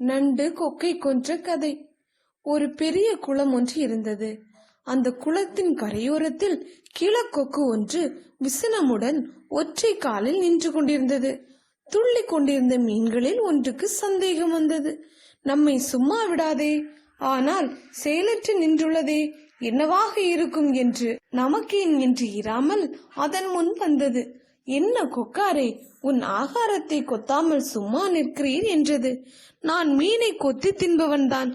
நண்டு கொக்கை கொன்ற கதை. ஒரு பெரிய குளம் ஒன்று இருந்தது. அந்த குளத்தின் கரையோரத்தில் கிளக்கொக்கு ஒன்று விசனமுடன் ஒற்றை காலில் நின்று கொண்டிருந்தது. துள்ளி கொண்டிருந்த மீன்களில் ஒன்றுக்கு சந்தேகம் வந்தது. நம்மை சும்மா விடாதே, ஆனால் செயலற்று நின்றுள்ளதே, என்னவாக இருக்கும் என்று. நமக்கேன் என்று இராமல் அதன் முன் வந்தது. என்ன கொக்காரே, உன் ஆகாரத்தை கொத்தாமல் சும்மா நிற்கிறீர் என்றது. நான் மீனை கொத்தி தின்பவன்தான்,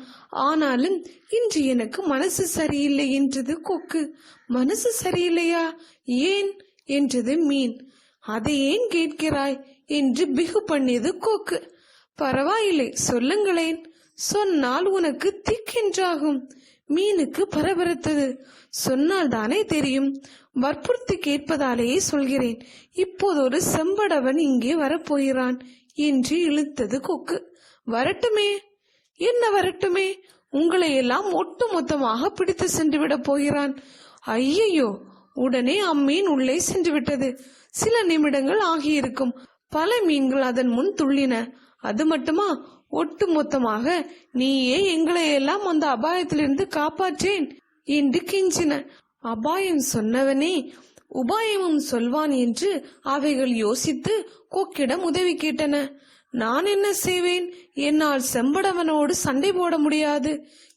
ஆனாலும் இன்று எனக்கு மனசு சரியில்லை என்றது கொக்கு. மனசு சரியில்லையா? ஏன் என்றது மீன். அதை ஏன் கேட்கிறாய் என்று பிகு பண்ணியது கொக்கு. பரவாயில்லை, சொல்லுங்களேன், சொன்னால் உனக்கு திக்கென்றாகும். மீனுக்கு பரபரத்தது. சொன்னால் தானே தெரியும், வற்புறுத்தி கேட்பதாலேயே சொல்கிறேன். இப்போது ஒரு செம்படவன் இங்கே வரப்போகிறான் என்று இழுத்தது கொக்கு. வரட்டுமே, என்ன வரட்டுமே? உங்களை எல்லாம் ஒட்டு மொத்தமாக பிடித்து சென்று விட போகிறான். ஐயையோ! உடனே அம்மீன் உள்ளே சென்று விட்டது. சில நிமிடங்கள் ஆகியிருக்கும். பல மீன்கள் அதன் முன் துள்ளின. அது மட்டுமா, ஒட்டு மொத்தமாக நீயே எங்களை எல்லாம் அந்த அபாயத்திலிருந்து காப்பாற்றேன் என்று கெஞ்சின. அபாயம் சொன்னவனே உபாயமும் சொல்வான் என்று அவைகள் யோசித்து கொக்கிடம் உதவி கேட்டன. நான் என்ன செய்வேன்? என்னால் செம்படவனோடு சண்டை போட முடியாது.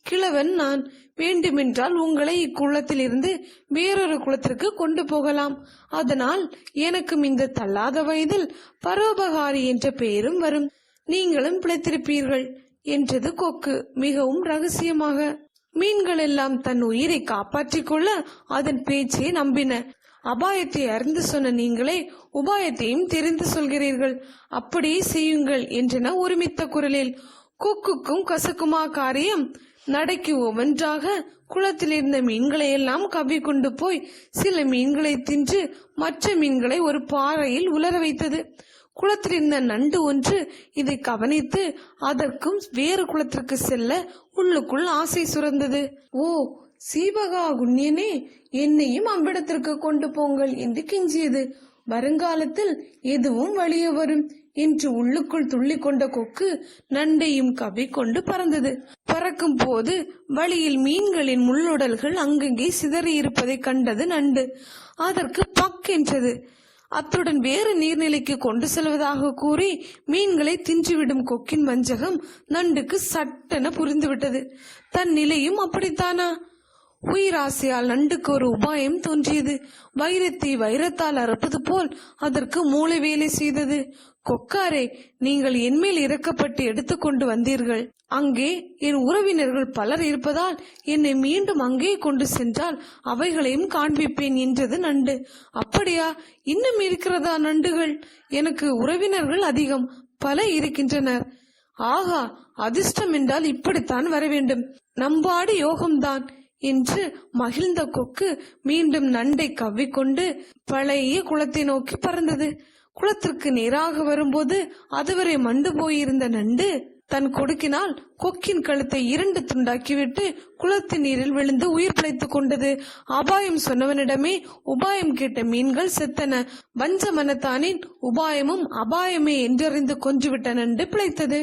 கிழவன் நான். வேண்டுமென்றால் உங்களை இக்குளத்தில் இருந்து வேறொரு குளத்திற்கு கொண்டு போகலாம். அதனால் எனக்கும் இந்த தள்ளாத வயதில் பரோபகாரி என்ற பெயரும் வரும். நீங்களும் பிழைத்திருப்பீர்கள் என்றது கொக்கு மிகவும் ரகசியமாக. மீன்கள் எல்லாம் தன் உயிரை காப்பாற்றிக் கொள்ள அதன் பேச்சை நம்பின. அபாயத்தை அறிந்து சொன்ன நீங்களே உபாயத்தையும் தெரிந்து சொல்கிறீர்கள். அப்படியே செய்யுங்கள் என்றன ஒருமித்த குரலில். கொக்குக்கும் கசக்குமா காரியம்? நடைக்கு ஒவ்வொன்றாக குளத்தில் இருந்த மீன்களை எல்லாம் கவ்வி கொண்டு போய் சில மீன்களை தின்று மற்ற மீன்களை ஒரு பாறையில் உலர வைத்தது. குளத்தில் இருந்த நண்டு ஒன்று இதை கவனித்து அதற்கும் வேறு குளத்திற்கு செல்ல உள்ளுக்குள் ஆசை சுரந்தது. ஓ சீவகா குண்யனே, என்னையும் அவ்விடத்திற்கு கொண்டு போங்கள் என்று கெஞ்சியது. வருங்காலத்தில் எதுவும் வழிய வரும் என்று உள்ளுக்குள் துள்ளி கொண்ட கொக்கு நண்டையும் கவ்வி கொண்டு பறந்தது. பறக்கும் போது வழியில் மீன்களின் முள்ளுடல்கள் அங்கங்கே சிதறி இருப்பதை கண்டது நண்டு. அதற்கு பக் என்றது. அத்துடன் வேறு நீர்நிலைக்கு கொண்டு செல்வதாக கூறி மீன்களை தின்றுவிடும் கொக்கின் வஞ்சகம் நண்டுக்கு சட்டென புரிந்துவிட்டது. தன் நிலையும் அப்படித்தானா? உயிராசையால் நண்டுக்கு ஒரு உபாயம் தோன்றியது. வைரத்தை வைரத்தால் அறுப்பது போல் அதற்கு மூளை வேலை செய்தது. கொக்காரே, நீங்கள் என்மேல் இறக்கப்பட்டு எடுத்துக்கொண்டு வந்தீர்கள். அங்கே என் உறவினர்கள் பலர் இருப்பதால் என்னை மீண்டும் அங்கே கொண்டு சென்றால் அவைகளையும் காண்பிப்பேன் என்றது நண்டு. அப்படியா? இன்னும் இருக்கிறதா நண்டுகள்? எனக்கு உறவினர்கள் அதிகம், பல இருக்கின்றனர். ஆகா, அதிர்ஷ்டம் என்றால் இப்படித்தான் வர வேண்டும். நம்பாடு யோகம்தான் என்று மகிழ்ந்த கொக்கு மீண்டும் நண்டை கவ்விக்கொண்டு பழைய குளத்தை நோக்கி பறந்தது. குளத்திற்கு நேராக வரும்போது அதுவரை மண்டு போயிருந்த நண்டு தன் கொடுக்கினால் கொக்கின் கழுத்தை 2 துண்டாக்கிவிட்டு குளத்தின் நீரில் விழுந்து உயிர் பிழைத்துக் கொண்டது. அபாயம் சொன்னவனிடமே உபாயம் கேட்ட மீன்கள் செத்தன. வஞ்ச மனத்தானின் உபாயமும் அபாயமே என்றறிந்து கொன்றுவிட்ட நண்டு பிழைத்தது.